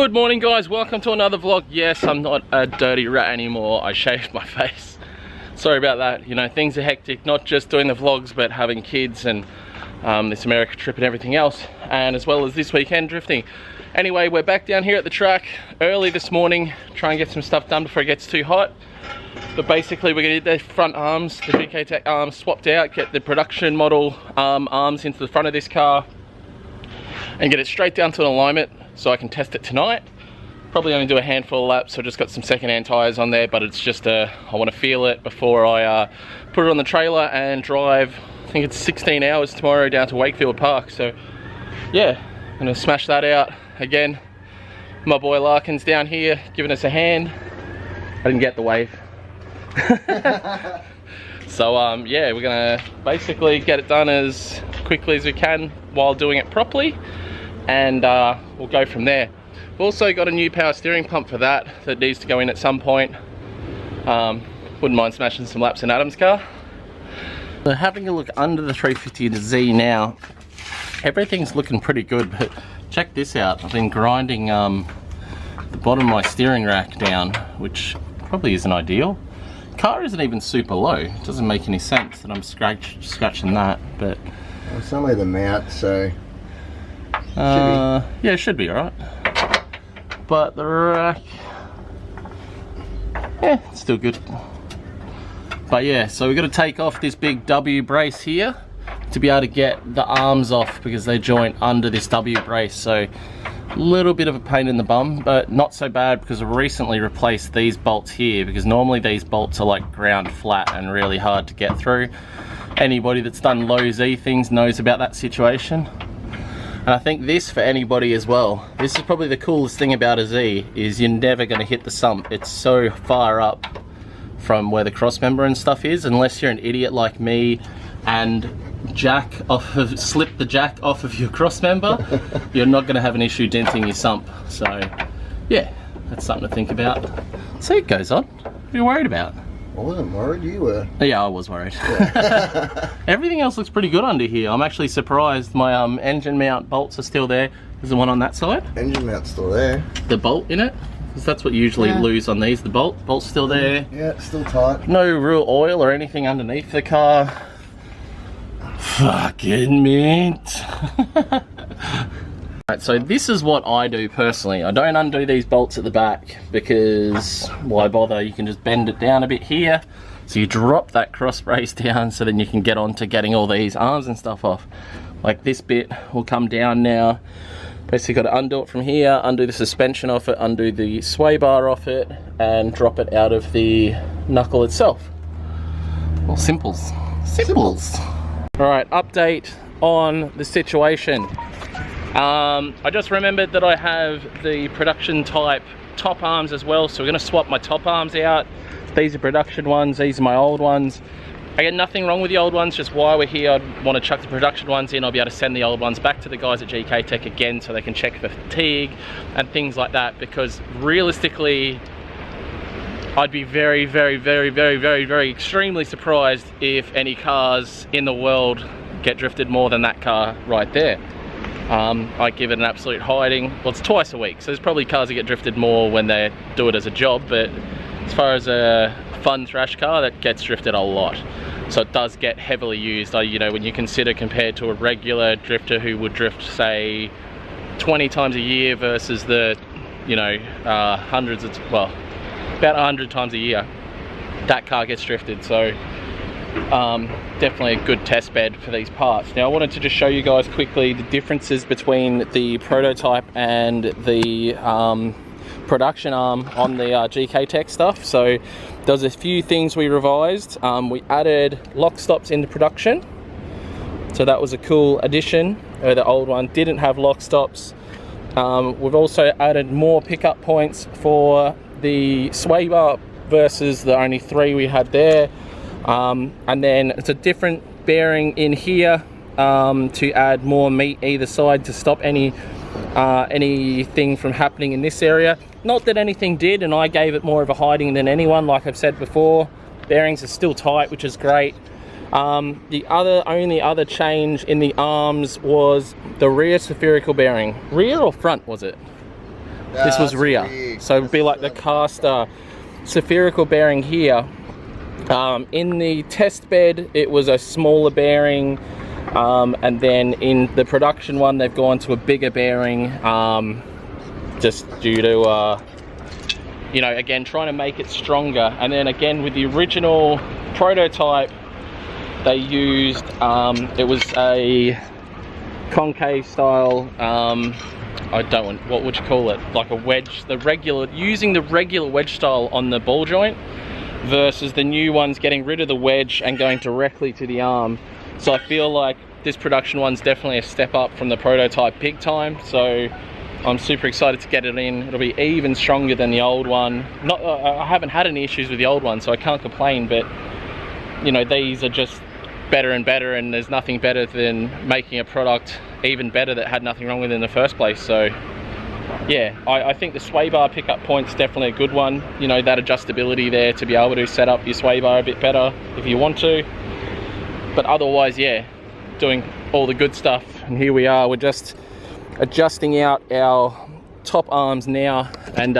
Good morning guys, welcome to another vlog. Yes, I'm not a dirty rat anymore. I shaved my face. Sorry about that. You know, things are hectic, not just doing the vlogs, but having kids and this America trip and everything else, and as well as this weekend drifting. Anyway, we're back down here at the track early this morning, try and get some stuff done before it gets too hot. But basically we're gonna get the front arms, the gktech arms swapped out, get the production model arms into the front of this car and get it straight down to an alignment so I can test it tonight. Probably only do a handful of laps, so I just got some second-hand tires on there, but it's just I want to feel it before I put it on the trailer and drive. I think it's 16 hours tomorrow down to Wakefield Park, so yeah, I'm gonna smash that out. Again, my boy Larkin's down here giving us a hand. I didn't get the wave. So yeah, we're gonna basically get it done as quickly as we can while doing it properly, and we'll go from there. We've also got a new power steering pump for that needs to go in at some point. Wouldn't mind smashing some laps in Adam's car. So having a look under the 350Z now, everything's looking pretty good, but check this out. I've been grinding the bottom of my steering rack down, which probably isn't ideal. Car isn't even super low. It doesn't make any sense that I'm scratching that, but well, it's only the mat, so yeah, it should be alright. But the rack, yeah, it's still good. But yeah, so we've got to take off this big W brace here to be able to get the arms off, because they joint under this W brace. So a little bit of a pain in the bum, but not so bad, because I've recently replaced these bolts here, because normally these bolts are like ground flat and really hard to get through. Anybody that's done low Z things knows about that situation. And I think this for anybody as well. This is probably the coolest thing about a Z, is you're never going to hit the sump. It's so far up from where the cross member and stuff is, unless you're an idiot like me and slip the jack off of your cross member. You're not going to have an issue denting your sump. So yeah, that's something to think about. See, it goes on. What are you worried about? I wasn't worried, you were. Yeah, I was worried. Yeah. Everything else looks pretty good under here. I'm actually surprised my engine mount bolts are still there. There's the one on that side. Engine mount's still there. The bolt in it? Because that's what you usually lose on these. The bolt's still there. Yeah, it's still tight. No real oil or anything underneath the car. Fucking mint. Right, so this is what I do personally. I don't undo these bolts at the back, because why bother? You can just bend it down a bit here, so you drop that cross brace down, so then you can get on to getting all these arms and stuff off. Like this bit will come down now. Basically got to undo it from here, undo the suspension off it, undo the sway bar off it, and drop it out of the knuckle itself. Well, simples. Alright, update on the situation. I just remembered that I have the production type top arms as well, so we're going to swap my top arms out. These are production ones, these are my old ones. Again, nothing wrong with the old ones, just while we're here I'd want to chuck the production ones in. I'll be able to send the old ones back to the guys at gktech again, so they can check for fatigue and things like that, because realistically I'd be very extremely surprised if any cars in the world get drifted more than that car right there. I give it an absolute hiding. Well, it's twice a week, so there's probably cars that get drifted more when they do it as a job, but as far as a fun thrash car, that gets drifted a lot. So it does get heavily used. You know, when you consider compared to a regular drifter who would drift, say, 20 times a year versus the, you know, hundreds of, well, about 100 times a year, that car gets drifted. So definitely a good test bed for these parts. Now I wanted to just show you guys quickly the differences between the prototype and the production arm on the gktech stuff. So there's a few things we revised. We added lock stops into production, so that was a cool addition. The old one didn't have lock stops. We've also added more pickup points for the sway bar versus the only 3 we had there. And then it's a different bearing in here to add more meat either side to stop anything from happening in this area. Not that anything did, and I gave it more of a hiding than anyone, like I've said before. Bearings are still tight, which is great. The only other change in the arms was the rear spherical bearing. Rear or front was it? This was That's rear. weird. So it would be like the caster spherical bearing here. In the test bed, it was a smaller bearing. And then in the production one, they've gone to a bigger bearing, just due to, you know, again, trying to make it stronger. And then again, with the original prototype, they used, it was a concave style, I don't want, what would you call it? Like a wedge, using the regular wedge style on the ball joint versus the new ones getting rid of the wedge and going directly to the arm. So I feel like this production one's definitely a step up from the prototype big time. So I'm super excited to get it in. It'll be even stronger than the old one. I haven't had any issues with the old one, so I can't complain, but you know, these are just better and better, and there's nothing better than making a product even better that had nothing wrong with it in the first place. So yeah, I think the sway bar pickup point's definitely a good one. You know, that adjustability there to be able to set up your sway bar a bit better if you want to. But otherwise, yeah, doing all the good stuff. And here we are, we're just adjusting out our top arms now. And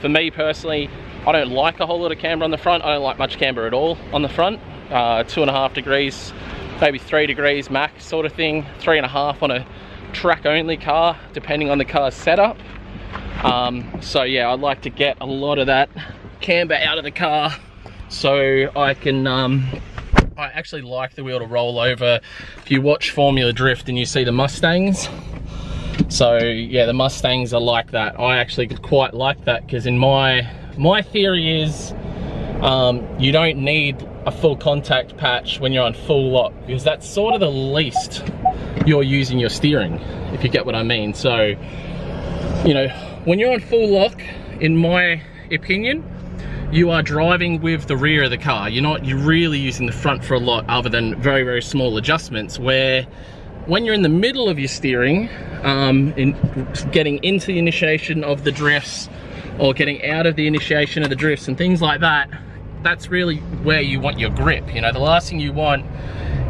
for me personally, I don't like a whole lot of camber on the front. I don't like much camber at all on the front. 2.5 degrees, maybe 3 degrees max sort of thing. 3.5 on a track only car, depending on the car's setup. So yeah, I'd like to get a lot of that camber out of the car so I can, I actually like the wheel to roll over. If you watch Formula Drift and you see the Mustangs, so yeah, the Mustangs are like that. I actually quite like that, because in my theory is, you don't need a full contact patch when you're on full lock, because that's sort of the least you're using your steering, if you get what I mean. So, you know, when you're on full lock, in my opinion, you are driving with the rear of the car. You're really using the front for a lot, other than very, very small adjustments. Where when you're in the middle of your steering, in getting into the initiation of the drifts, or getting out of the initiation of the drifts and things like that, that's really where you want your grip. You know, the last thing you want,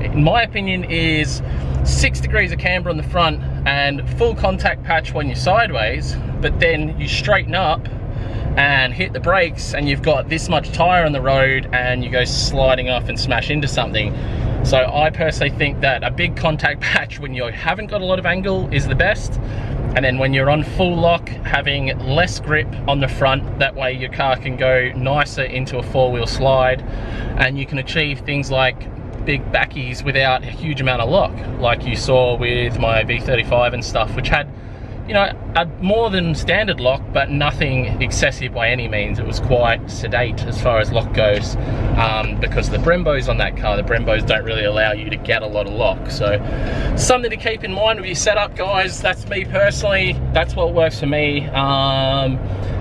in my opinion, is 6 degrees of camber on the front and full contact patch when you're sideways, but then you straighten up and hit the brakes and you've got this much tire on the road and you go sliding off and smash into something. So I personally think that a big contact patch when you haven't got a lot of angle is the best. And then when you're on full lock, having less grip on the front, that way your car can go nicer into a four-wheel slide, and you can achieve things like big backies without a huge amount of lock, like you saw with my V35 and stuff, which had, you know, a more than standard lock, but nothing excessive by any means. It was quite sedate as far as lock goes, because the Brembos on that car, the Brembos don't really allow you to get a lot of lock. So something to keep in mind with your setup, guys. That's me personally, that's what works for me.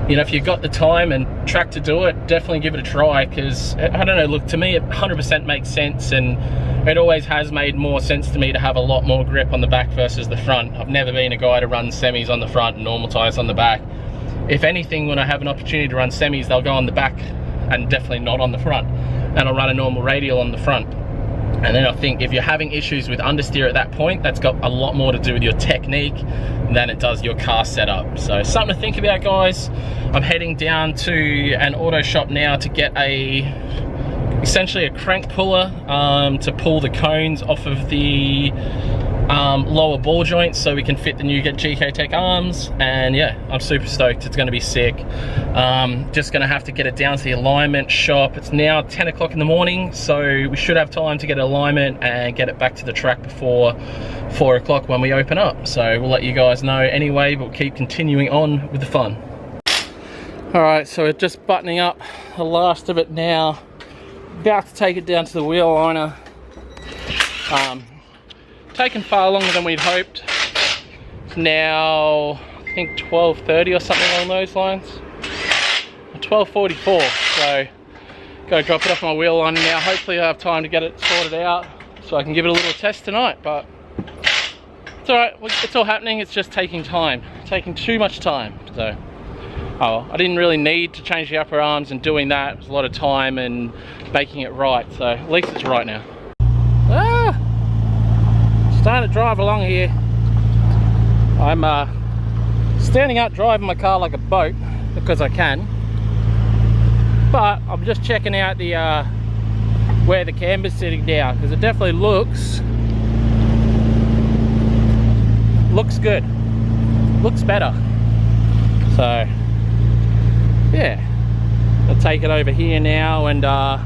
You know, if you've got the time and track to do it, definitely give it a try, because I don't know, look, to me it 100% makes sense, and it always has made more sense to me to have a lot more grip on the back versus the front. I've never been a guy to run semis on the front and normal tires on the back. If anything, when I have an opportunity to run semis, they'll go on the back and definitely not on the front, and I'll run a normal radial on the front. And then I think if you're having issues with understeer at that point, that's got a lot more to do with your technique than it does your car setup. So something to think about, guys. I'm heading down to an auto shop now to get essentially a crank puller to pull the cones off of the lower ball joints so we can fit the new gktech arms. And yeah, I'm super stoked. It's going to be sick. Just going to have to get it down to the alignment shop. It's now 10 o'clock in the morning, so we should have time to get alignment and get it back to the track before 4 o'clock when we open up. So we'll let you guys know anyway, but we'll keep continuing on with the fun. All right, so we're just buttoning up the last of it now. About to take it down to the wheel liner. Taken far longer than we'd hoped. It's now, I think 12:30 or something along those lines. 12:44, so go drop it off my wheel liner now. Hopefully I have time to get it sorted out so I can give it a little test tonight, but it's all right, it's all happening. It's just taking time, taking too much time. So, oh, I didn't really need to change the upper arms, and doing that, it was a lot of time and making it right, so at least it's right now. Starting to drive along here. I'm standing up driving my car like a boat because I can, but I'm just checking out the where the camber's sitting down, because it definitely looks good, looks better. So yeah, I'll take it over here now, and I'm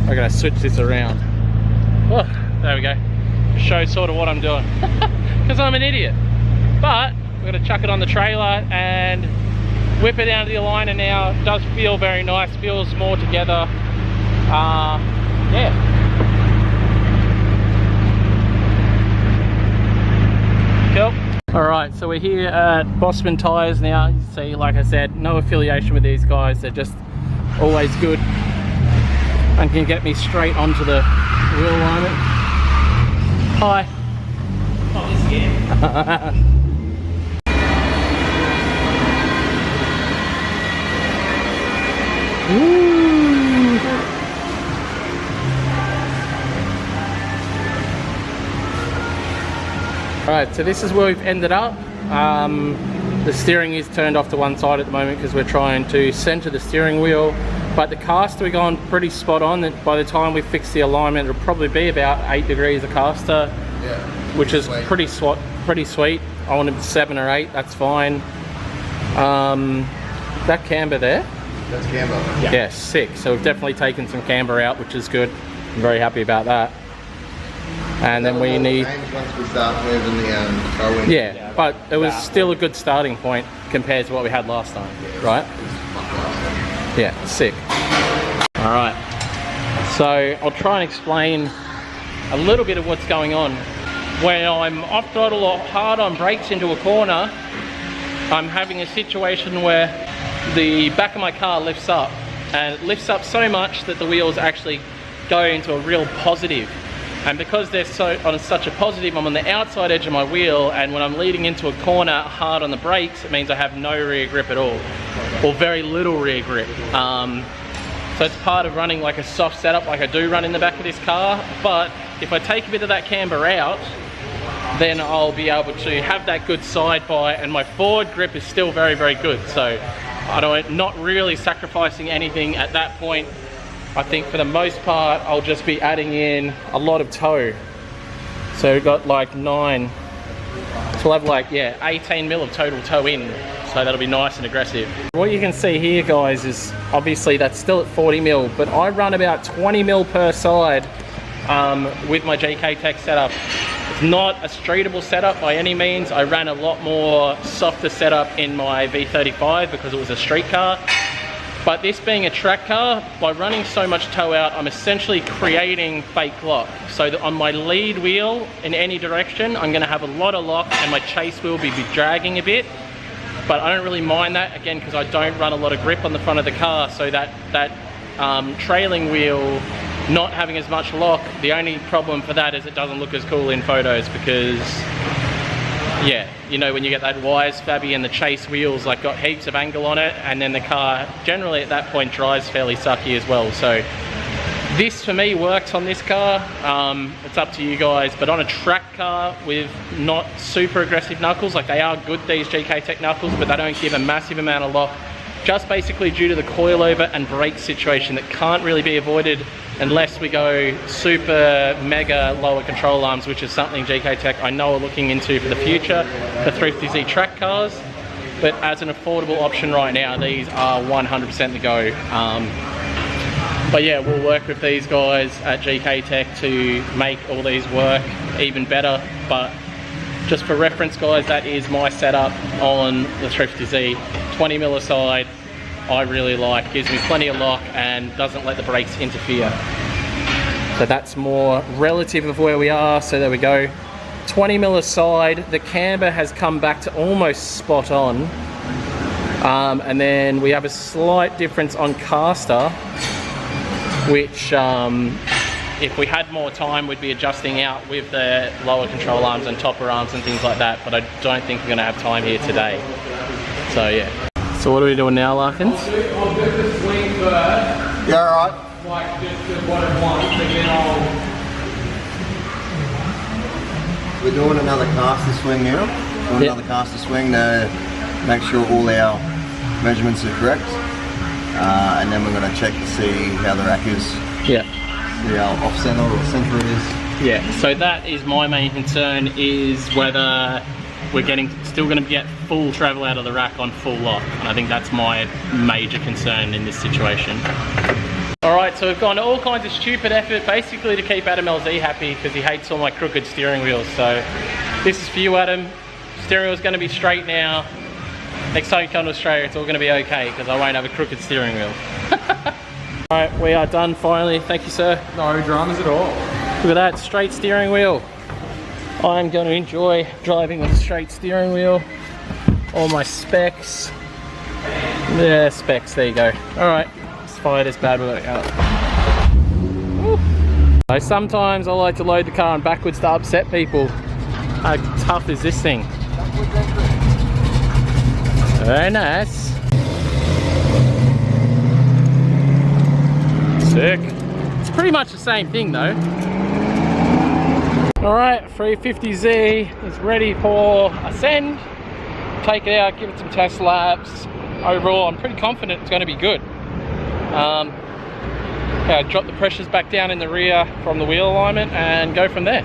gonna switch this around. Oh, there we go. Show sort of what I'm doing because I'm an idiot. But we're gonna chuck it on the trailer and whip it down to the aligner now. It does feel very nice, feels more together. Yeah. Cool. Alright, so we're here at Bossman Tyres now. You see, like I said, no affiliation with these guys. They're just always good and can get me straight onto the wheel alignment. Hi. Oh, this again. Alright, so this is where we've ended up. The steering is turned off to one side at the moment because we're trying to center the steering wheel, but the caster we're going pretty spot on. That by the time we fix the alignment, it'll probably be about 8 degrees of caster, yeah, which is sweet. Pretty sweet. I want it 7 or 8, that's fine. That camber there, that's camber. Yeah, sick. So we've definitely taken some camber out, which is good. I'm very happy about that. And then we need, once we start moving the yeah, but it was still a good starting point compared to what we had last time, right? Yeah, sick. All right, so I'll try and explain a little bit of what's going on. When I'm off throttle or hard on brakes into a corner, I'm having a situation where the back of my car lifts up, and it lifts up so much that the wheels actually go into a real positive. And because they're on such a positive, I'm on the outside edge of my wheel, and when I'm leading into a corner hard on the brakes, it means I have no rear grip at all, or very little rear grip. So it's part of running like a soft setup like I do run in the back of this car, but if I take a bit of that camber out, then I'll be able to have that good side by, and my forward grip is still very, very good. So not really sacrificing anything at that point. I think for the most part, I'll just be adding in a lot of toe. So we've got like 9, so we'll have like, yeah, 18 mil of total toe in. So that'll be nice and aggressive. What you can see here, guys, is obviously that's still at 40 mil, but I run about 20 mil per side with my gktech setup. It's not a streetable setup by any means. I ran a lot more softer setup in my V35 because it was a street car. But this being a track car, by running so much toe out, I'm essentially creating fake lock. So that on my lead wheel in any direction, I'm gonna have a lot of lock, and my chase wheel will be dragging a bit. But I don't really mind that, again, because I don't run a lot of grip on the front of the car. So that trailing wheel not having as much lock, the only problem for that is it doesn't look as cool in photos, because yeah, you know, when you get that wires fabby and the chase wheels like got heaps of angle on it, and then the car generally at that point drives fairly sucky as well. So this for me works on this car. It's up to you guys, but on a track car with not super aggressive knuckles, like they are good, these gktech knuckles, but they don't give a massive amount of lock, just basically due to the coilover and brake situation that can't really be avoided unless we go super mega lower control arms, which is something gktech I know are looking into for the future for 350Z track cars. But as an affordable option right now, these are 100% the go. But yeah, we'll work with these guys at gktech to make all these work even better. But just for reference, guys, that is my setup on the 350Z. 20 mil aside, I really like, gives me plenty of lock and doesn't let the brakes interfere. So that's more relative of where we are. So there we go, 20 mil aside, the camber has come back to almost spot on. And then we have a slight difference on caster, which if we had more time, we'd be adjusting out with the lower control arms and topper arms and things like that, but I don't think we're gonna have time here today. So yeah. So what are we doing now, Larkins? I'll do the swing first. Yeah, all right. Like just what it wants, and then We're doing another caster swing now. doing Yep. another caster swing to make sure all our measurements are correct. And then we're going to check to see how the rack is. Yeah. See how off center or center it is. Yeah, so that is my main concern, is whether we're still going to get full travel out of the rack on full lock, and I think that's my major concern in this situation. Alright, so we've gone to all kinds of stupid effort basically to keep Adam LZ happy because he hates all my crooked steering wheels. So this is for you, Adam. Steering wheel's going to be straight now. Next time you come to Australia, it's all going to be okay because I won't have a crooked steering wheel. Alright, we are done finally. Thank you, sir. No dramas at all. Look at that, straight steering wheel. I'm going to enjoy driving with a straight steering wheel. All my specs. Yeah, specs, there you go. Alright, let's fire this bad boy out. Woo. So sometimes I like to load the car on backwards to upset people. How tough is this thing? Very nice. Sick. It's pretty much the same thing though. Alright, 350Z is ready for ascend. Take it out, give it some test laps. Overall, I'm pretty confident it's going to be good. Yeah, drop the pressures back down in the rear from the wheel alignment and go from there.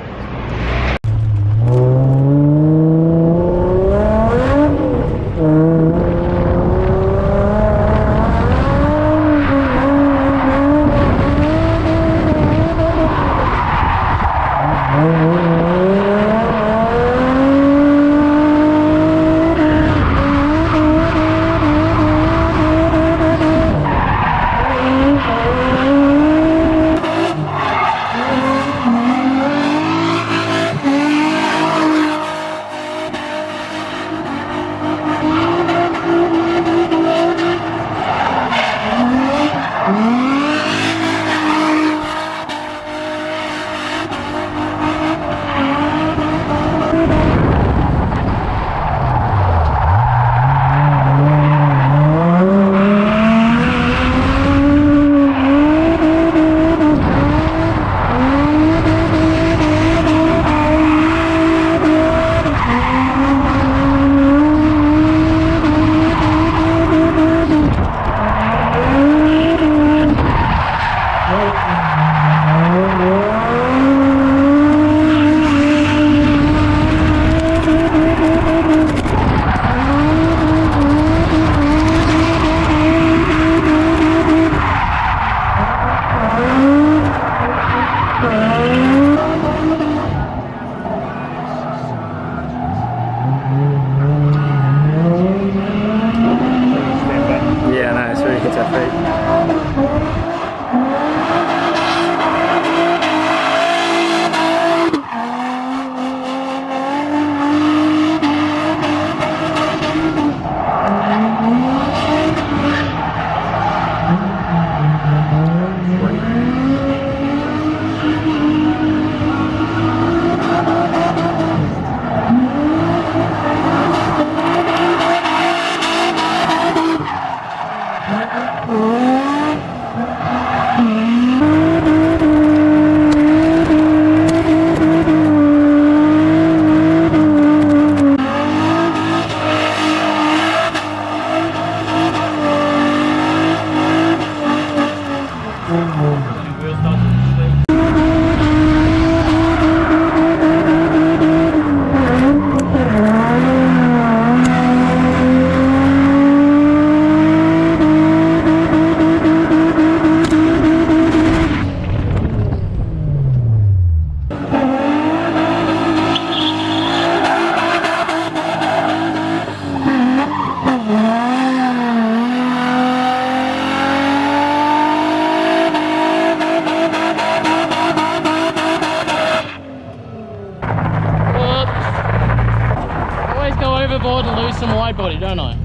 Overboard to lose some wide body, don't I?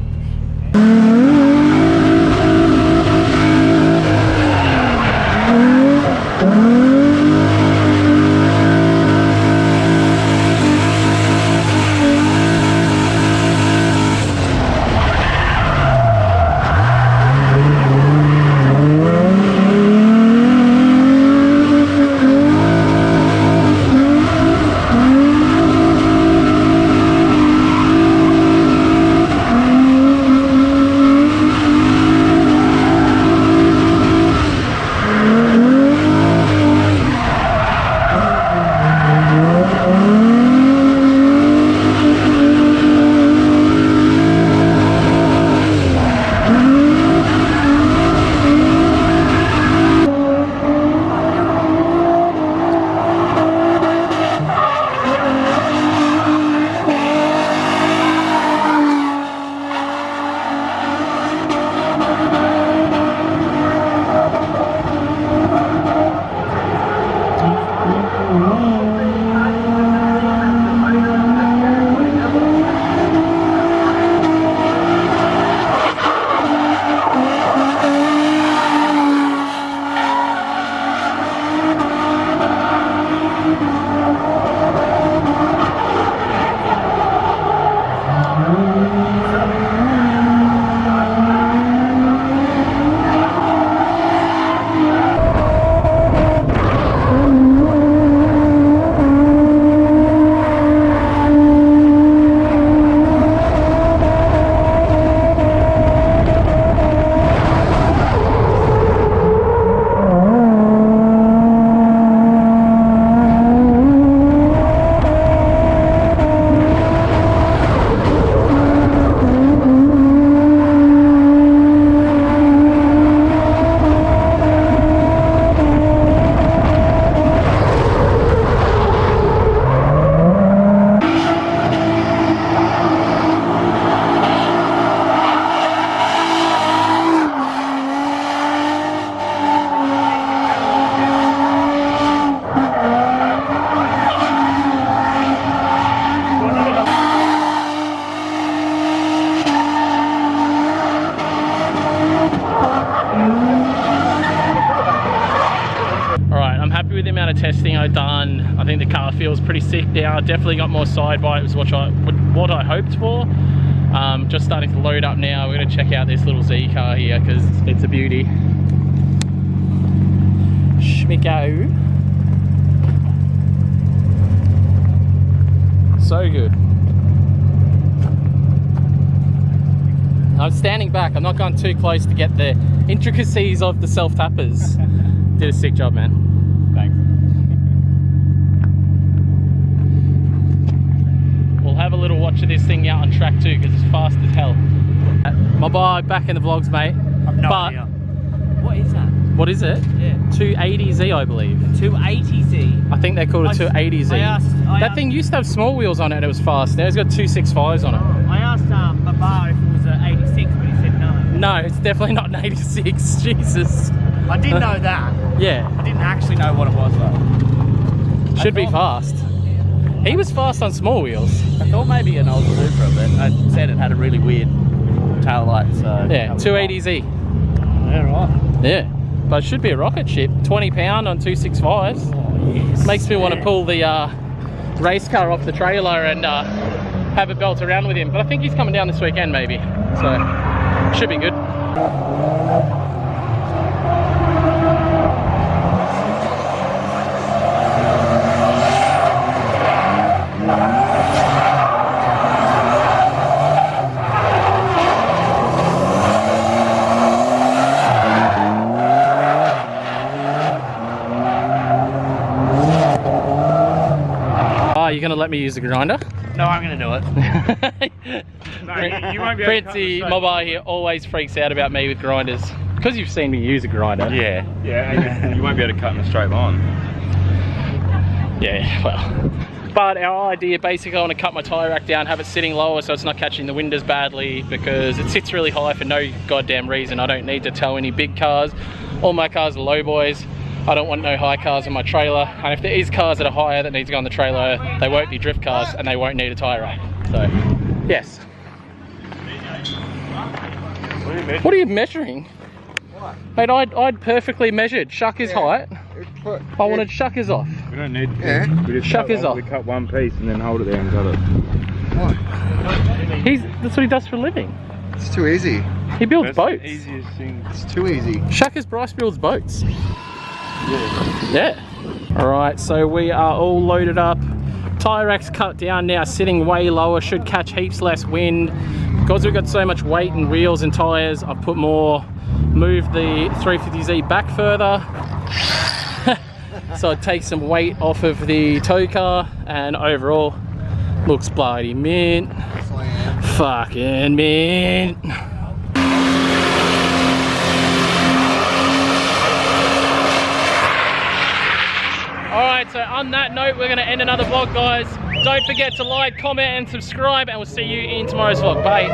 down. Definitely got more side bite, was what I hoped for. Just starting to load up now. We're going to check out this little Z car here because it's a beauty. Schmicko. So good. I'm standing back. I'm not going too close to get the intricacies of the self-tappers. Did a sick job, man. Thanks. We'll have a little watch of this thing out on track too because it's fast as hell. My boy back in the vlogs, mate. I've no idea. What is that? What is it? Yeah. 280Z, I believe. 280Z? I think they're called a 280Z. That thing used to have small wheels on it and it was fast. Now it's got 265s on it. I asked Baba if it was an 86, but he said no. No, it's definitely not an 86. Jesus. I did know that. Yeah. I didn't actually know what it was though. Should be fast. He was fast on small wheels. I thought maybe an old Supra, but I said it had a really weird tail light, so... Yeah, 280Z. Yeah, right. Yeah. But it should be a rocket ship. 20 pound on 265s. Oh, yes. Makes me want to pull the race car off the trailer and have it belt around with him. But I think he's coming down this weekend maybe. So, should be good. You're gonna let me use the grinder? No, I'm gonna do it. No, you won't be able to cut Princey, the my boy here, always freaks out about me with grinders. Because you've seen me use a grinder. Yeah, you won't be able to cut in a straight line. Yeah, well. But our idea, basically, I want to cut my tyre rack down, have it sitting lower so it's not catching the wind as badly because it sits really high for no goddamn reason. I don't need to tow any big cars. All my cars are low boys. I don't want no high cars in my trailer, and if there is cars that are higher that need to go on the trailer, they won't be drift cars and they won't need a tyre rack. So, yes. What are you measuring? What? Mate, I'd perfectly measured Shucker's height. I wanted Shucker's off. We don't need to. Yeah. We just Shuckers off. We cut one piece and then hold it there and cut it. What? That's what he does for a living. It's too easy. He builds That's boats. the easiest thing. It's too easy. Shuckers Bryce builds boats. Yeah. Alright, so we are all loaded up. Tyre rack's cut down now, sitting way lower, should catch heaps less wind. Because we've got so much weight and wheels and tyres, I've put moved the 350Z back further. So it takes some weight off of the tow car and overall looks bloody mint. Fucking mint. Alright, so on that note, we're going to end another vlog, guys. Don't forget to like, comment, and subscribe, and we'll see you in tomorrow's vlog. Bye.